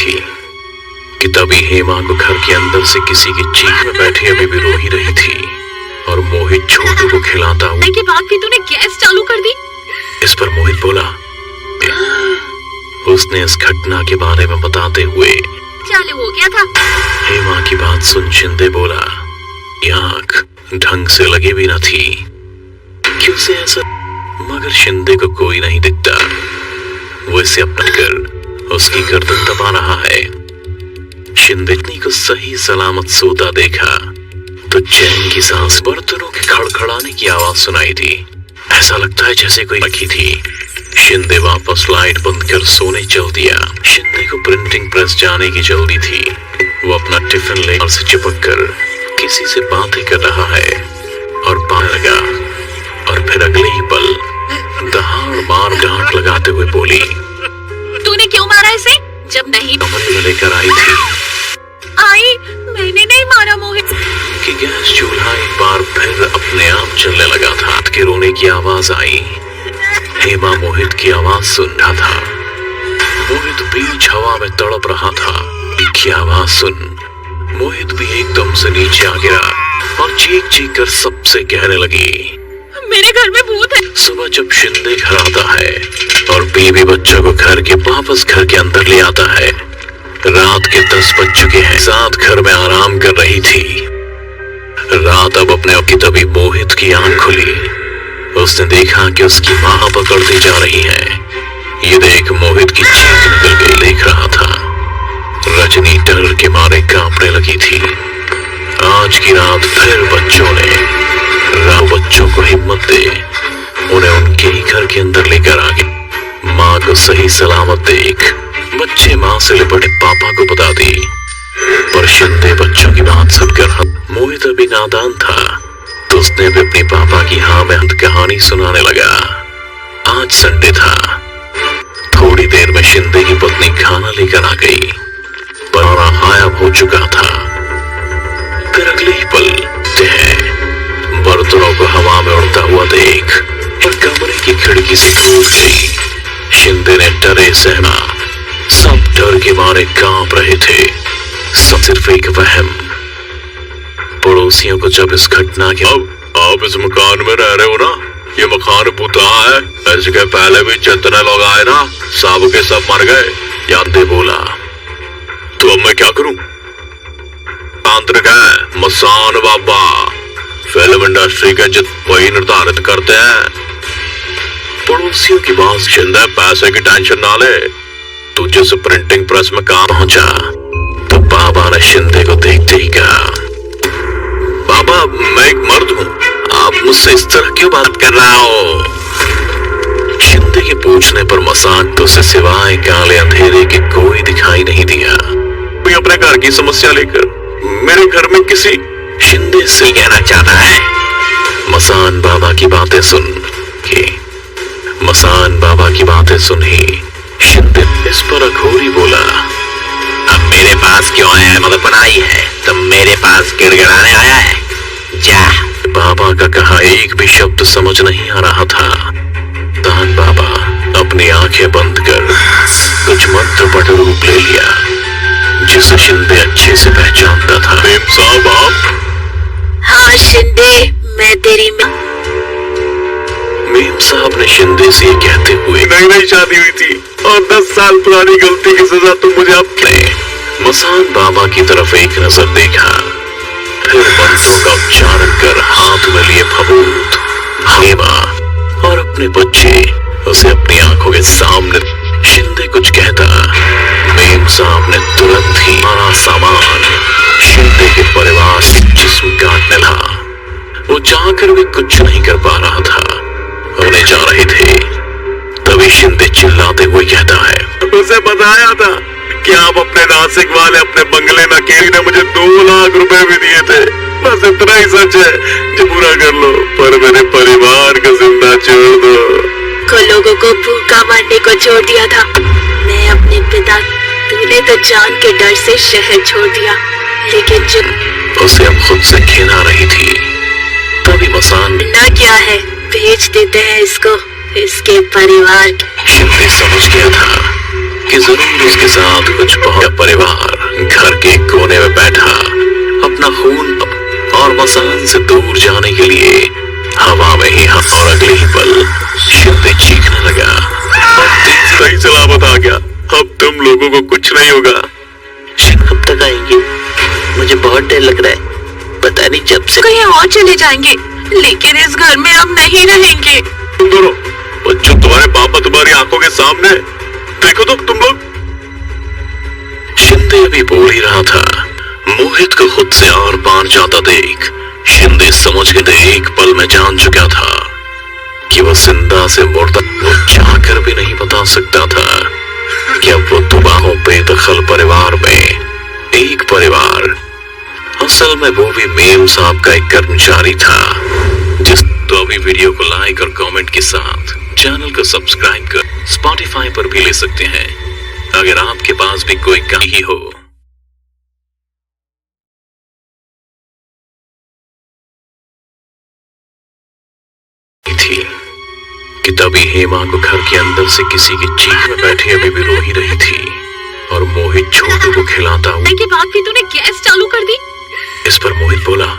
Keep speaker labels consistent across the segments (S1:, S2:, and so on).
S1: थी कि तभी हेमा को घर के अंदर से किसी की चीख में बैठी अभी भी रो ही रही थी और मोहित छोटू को खिलाता हुआ
S2: के बाद भी तूने गैस चालू कर दी।
S1: इस पर मोहित बोला। उसने इस घटना के बारे में बताते हुए
S2: चालू हो गया था।
S1: हेमा की बात सुन शिंदे बोला, आंख ढंग से लगी भी न थी कि उसे ऐसा, मगर शिंदे को कोई नहीं दिखता। वो इसे अपना कर उसकी गर्दन दबा रहा है। शिंदे को सही सलामत सोता देखा तो चैन की सांस, बर्तनों के खड़खड़ाने की आवाज सुनाई दी। ऐसा लगता है जैसे कोई रखी थी। शिंदे वापस लाइट बंद कर सोने चल दिया। शिंदे को प्रिंटिंग प्रेस जाने की जल्दी थी। वो अपना टिफिन लेकर से चिपक कर किसी से बातें कर रहा है और बाहर लगा और फिर अगले ही पल दहाड़ मार डांट लगाते हुए बोली,
S2: तूने क्यों मारा इसे जब नहीं
S1: कमरे में लेकर आई थी।
S2: आई, मैंने नहीं मारा मोहित।
S1: कि गैस चूल्हा एक बार फिर अपने आप चलने लगा था। हाथ के रोने की आवाज आई। हेमा मोहित की आवाज सुन रहा था। मोहित बीच हवा में तड़प रहा था। की आवाज सुन मोहित भी एकदम से नीचे आ गिरा और चीख चीख कर सबसे कहने लगी,
S2: मेरे घर में भूत है।
S1: सुबह जब शिंदे घर आता है और बीवी बच्चों को घर के वापस घर के अंदर ले आता है, रात के 10 बज चुके हैं। साथ घर में आराम कर रही थी। रात अब अपने आप की तभी मोहित की आंख खुली। उसने देखा कि उसकी मां पकड़ती जा रही है। ये देख मोहित की चीख निकल गई। देख रहा था रजनी डर के मारे कांपने लगी थी। आज की रात फिर बच्चों ने बच्चों को हिम्मत दे उन्हें उनके ही घर के अंदर लेकर आ गए। माँ को सही सलामत देख बच्चे माँ से लिपटे पापा को बता दी। पर शिंदे बच्चों की बात सुनकर, मोहित अभी नादान था तो उसने भी अपने पापा की हाँ में कहानी सुनाने लगा। आज संडे था। थोड़ी देर में शिंदे की पत्नी खाना लेकर आ गई पर गायब हो चुका था। फिर अगले ही पल बर्तनों को हवा में उड़ता हुआ देख और कमरे की खिड़की से कूद गई। शिंदे ने डरे सहना। सब डर के मारे कांप रहे थे। सब सिर्फ एक वहम। पड़ोसियों को जब इस घटना के, अब आप इस मकान में रह रहे हो ना, ये मकान भूता है। इसके पहले भी जितने लोग आए ना, सब के सब मर गए। यादे बोला, तो अब मैं क्या करूं? तांत्रिक है मसान बाबा, फिल्म इंडस्ट्री के जित वही निर्धारित करते हैं। पड़ोसियों की बात। शिंदे पैसे की टेंशन ना ले, तू जिस प्रिंटिंग प्रेस में काम पहुंचा तो बाबा ने शिंदे को देखते ही कहा, बाबा मैं एक मर्द हूँ, आप मुझसे इस तरह क्यों बात कर रहा हो? शिंदे के पूछने पर मसान तो से सिवाय काले अंधेरे के कोई दिखाई नहीं दिया। कोई अपने घर की समस्या लेकर मेरे घर में किसी, शिंदे से कहना चाहता है। मसान बाबा की बातें सुन ही शिंदे इस पर अघोरी बोला, अब मेरे पास क्यों आया है? मदद बनाई है तो मेरे पास गिड़गिड़ाने आया है? जा। बाबा का कहा एक भी शब्द समझ नहीं आ रहा था। दान बाबा अपनी आंखें बंद कर कुछ मंत्रपट रूप ले लिया जिसे शिंदे अच्छे से पहचानता था। मेम साहब आप?
S2: हाँ शिंदे, मैं तेरी
S1: मेम साहब ने शिंदे से कहते हुए, नई शादी हुई थी और 10 साल पुरानी गलती की सजा तुम मुझे अपने। मसान बाबा की तरफ एक नजर देखा, फिर मंत्रों का उच्चारण कर हाथ में लिए फबूत हेमा और अपने बच्चे उसे अपनी आंखों के सामने। शिंदे कुछ कहता, मेम साहब ने तुरंत ही सारा सामान शिंदे के परिवार से जिस्म काटने लगा। वो जाकर भी कुछ नहीं कर पा रहा था। होने जा रहे थे तभी शिंदे चिल्लाते हुए कहता है, उसे बताया था कि आप अपने नासिक वाले अपने बंगले में अकेले ने मुझे 2 लाख रुपए भी दिए थे। बस इतना ही सच है जो पूरा कर लो, पर मेरे परिवार को जिंदा छोड़ दो।
S2: को लोगों को भूखा मारने को छोड़ दिया था। मैं अपने पिता, तूने तो जान के डर से शहर छोड़ दिया, लेकिन जब
S1: उसे अब खुद से घिना रही थी तभी मसान
S2: ना क्या है, भेज देते हैं इसको इसके परिवार।
S1: शिंदे समझ गया था कि जरूर उसके साथ कुछ बहुत परिवार घर के कोने में बैठा अपना खून और मसान से दूर जाने के लिए हवा में ही और अगले ही पल शिंदे चीखने लगा। सही सलामत आ गया, अब तुम लोगों को कुछ नहीं होगा।
S3: कब तक आएंगे? मुझे बहुत डर लग रहा है, पता नहीं जब से
S2: कहीं और चले जाएंगे, लेकिन इस घर में अब नहीं रहेंगे।
S1: दोनों बच्चों, तुम्हारे पापा तुम्हारी आंखों के सामने, देखो तो तुम लोग। शिंदे अभी बोल ही रहा था, मोहित को खुद से और पार जाता देख शिंदे समझ गए एक पल में जान चुका था कि वो जिंदा से मुर्दा वो चाहकर भी नहीं बता सकता था कि अब वो दुबाहों बेदखल परिवार में एक परिवार, असल में वो भी मेम साहब का एक कर्मचारी था। जिस तो अभी वीडियो को लाइक और कमेंट के साथ चैनल को सब्सक्राइब कर स्पॉटिफाई पर भी ले सकते हैं अगर आपके पास भी कोई कमी हो। थी कि तभी हेमा को घर के अंदर से किसी की चीख में बैठी अभी भी रो ही रही थी और मोहित छोटू को खिलाता हुआ
S2: के बाद भी तूने गैस चालू कर दी।
S1: इस पर मोहित बोला।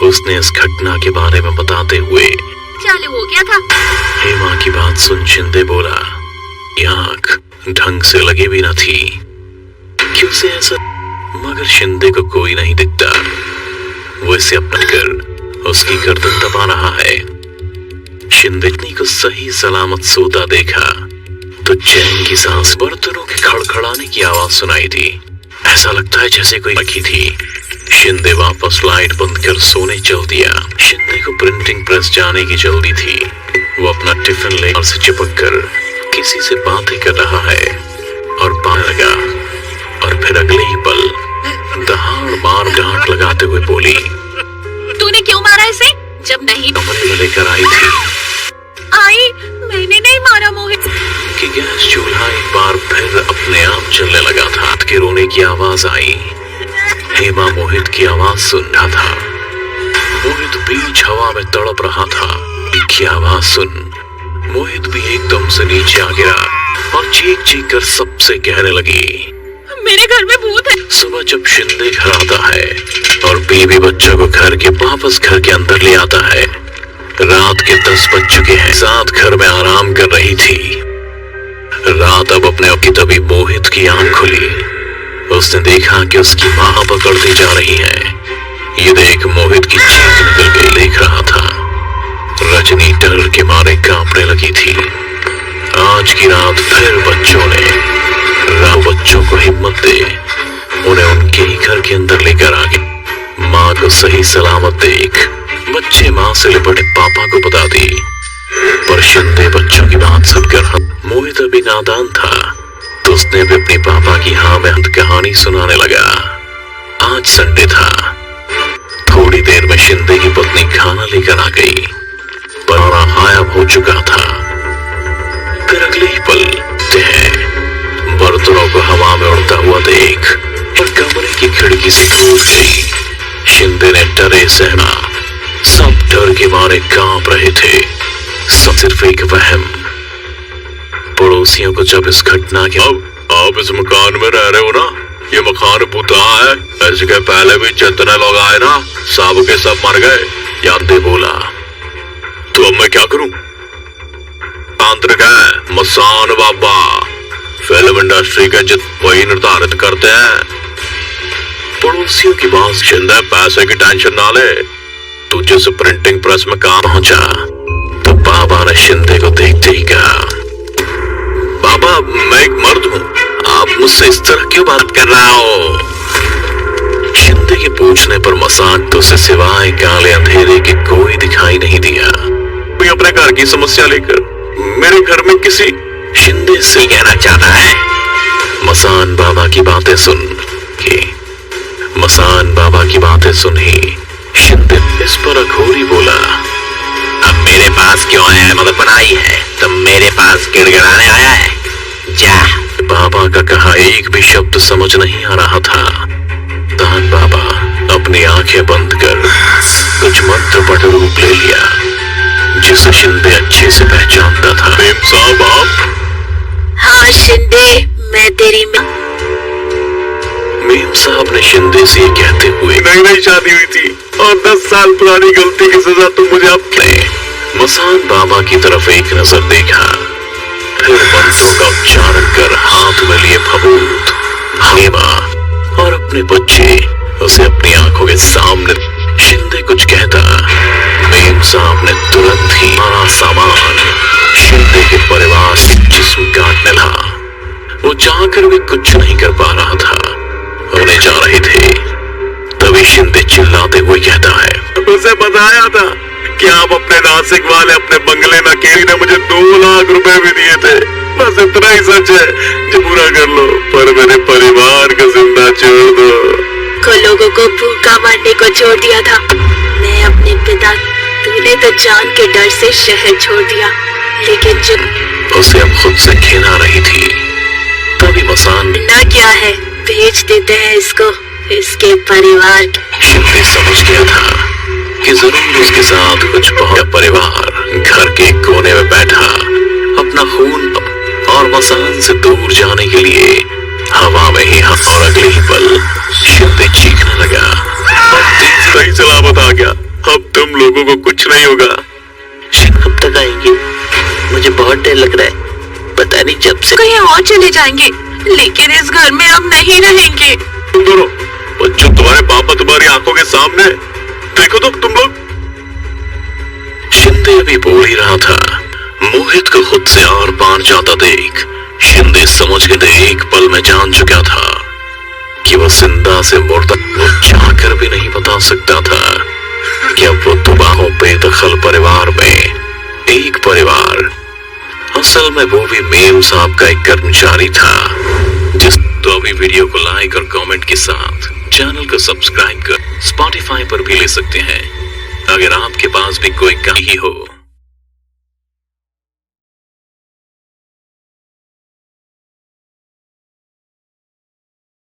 S1: उसने इस घटना के बारे में बताते हुए
S2: चालू हो गया था।
S1: हेमा की बात सुन शिंदे बोला, आंख ढंग से लगी भी न थी क्यों से ऐसा, मगर शिंदे को कोई नहीं दिखता। वो इसे अपना कर उसकी गर्दन दबा रहा है। शिंदे को सही सलामत सोता देखा तो चैन की सांस, बर्तनों के खड़खड़ाने की आवाज सुनाई दी। ऐसा लगता है जैसे कोई रखी थी। शिंदे वापस लाइट बंद कर सोने चल दिया। शिंदे को प्रिंटिंग प्रेस जाने की जल्दी थी। वो अपना टिफिन लेकर से चिपक कर किसी से बातें कर रहा है और पाने लगा और फिर अगले ही पल दहाड़ मार डांट लगाते हुए बोली,
S2: तूने क्यों मारा इसे जब नहीं
S1: कमरे में लेकर आई थी।
S2: आई, मैंने नहीं मारा मोहित।
S1: कि गैस चूल्हा एक बार फिर अपने आप चलने लगा था कि रोने की आवाज आई। हेमा मोहित की आवाज सुन रहा था। मोहित बीच हवा में तड़प रहा था की आवाज सुन मोहित भी एकदम से नीचे आ गिरा और चीख चीख कर सबसे कहने लगी,
S2: मेरे घर में भूत है।
S1: सुबह जब शिंदे घर आता है और बीवी बच्चों को घर के वापस घर के अंदर ले आता है, रात के 10 बज चुके हैं। साथ घर में आराम कर रही थी। रात अब अपने की तभी मोहित की आंख खुली। उसने देखा कि उसकी मां पकड़ती जा रही है। ये देख मोहित की चीख निकल गई। देख रहा था रजनी डर के मारे कांपने लगी थी। आज की रात फिर बच्चों ने बच्चों को हिम्मत दे उन्हें उनके ही घर के अंदर लेकर आ गए। माँ को सही सलामत देख बच्चे माँ से लिपटे पापा को बता दी। पर शिंदे बच्चों की बात सुनकर मोहित अभी नादान था तो उसने भी अपने पापा की हाँ में कहानी सुनाने लगा। आज संडे था। थोड़ी देर में शिंदे की पत्नी खाना लेकर आ गई पर गायब हो चुका था। फिर अगले ही पल बर्तनों को हवा में उड़ता हुआ देख और कमरे की खिड़की से कूद गई। शिंदे ने डरे सहना, सब डर के मारे कांप रहे थे। सब सिर्फ एक वहम। पड़ोसियों को जब इस घटना के अब आप इस मकान में रह रहे हो ना, ये मकान भूता है। ऐसे के पहले भी जितने लोग आए ना सब के सब मर गए। यादे बोला, तो अब मैं क्या करूं? तांत्रिक है मसान बाबा, फिल्म इंडस्ट्री के जित वही निर्धारित करते हैं। पड़ोसियों की बात शिंदे पैसे की टेंशन ना ले, तू जिस प्रिंटिंग प्रेस में काम पहुंचा तो बाबा ने शिंदे को देखते ही कहा, बाबा मैं एक मर्द हूँ, आप मुझसे इस तरह क्यों बात कर रहा हो? शिंदे के पूछने पर मसान तो से सिवाय काले अंधेरे के कोई दिखाई नहीं दिया। कोई अपने घर की समस्या लेकर मेरे घर में किसी शिंदे से कहना चाहता है। मसान बाबा की बातें सुन ही शिंदे इस पर अघोरी बोला, अब मेरे पास क्यों आया है? मदद बनाई है तो मेरे पास गिड़गिड़ाने आया है? जा। बाबा का कहा एक भी शब्द समझ नहीं आ रहा था। तान बाबा अपनी आंखें बंद कर कुछ मंत्र पढ़ रूप ले लिया जिसे शिंदे अच्छे से पहचानता था। साहब आप?
S2: हाँ शिंदे, मैं तेरी
S1: ने शिंदे से कहते हुए नई शादी हुई थी और 10 साल पुरानी गलती की सजा तो मुझे अपने मसान बाबा की तरफ एक नजर देखा, फिर मंत्रों का उच्चारण कर हाथ में लिए भभूत हलीमा और अपने बच्चे उसे अपनी आंखों के सामने। शिंदे कुछ कहता, मेम साहब ने तुरंत ही सारा सामान शिंदे के परिवार के जिस्म काटने लगा। वो चाहकर भी कुछ नहीं कर पा रहा था। उन्हें जा रहे थे, तभी शिंदे चिल्लाते हुए कहता है, उसे बताया था कि आप अपने नासिक वाले अपने बंगले नकेली ने मुझे 2 लाख रुपए भी दिए थे। बस इतना ही सच है जो पूरा कर लो, पर मेरे परिवार को जिंदा छोड़ दो।
S2: को लोगों को भूखा मरने को छोड़ दिया था। मैं अपने पिता, तूने तो जान के डर से शहर छोड़ दिया, लेकिन जब
S1: उसे अब खुद से घिना रही थी, तभी मसान
S2: ना क्या है, भेज देते हैं इसको इसके परिवार।
S1: शिंदे समझ गया था कि जरूर उसके साथ कुछ बहुत। परिवार घर के कोने में बैठा अपना खून और मसान से दूर जाने के लिए हवा में ही और अगले ही पल शिंदे चीखने लगा, सही सलामत आ गया, अब तुम लोगों को कुछ नहीं होगा।
S3: कब तक आएंगे? मुझे बहुत डर लग रहा है, पता नहीं जब से।
S2: कहीं और चले जाएंगे, लेकिन इस घर में अब नहीं रहेंगे।
S1: तुम दोनों बच्चों, तुम्हारे पापा तुम्हारी आंखों के सामने, देखो तो तुम लोग। शिंदे अभी बोल ही रहा था, मोहित को खुद से और पार जाता देख शिंदे समझ गए, एक पल में जान चुका था कि वो जिंदा से मुर्दा वो चाहकर भी नहीं बता सकता था कि अब वो तबाह बेदखल परिवार में एक परिवार, असल में वो भी मेम साहब का एक कर्मचारी था। जिस तो अभी वीडियो को लाइक और कमेंट के साथ चैनल को सब्सक्राइब कर स्पॉटिफाई पर भी ले सकते हैं, अगर आपके पास भी कोई कमी हो।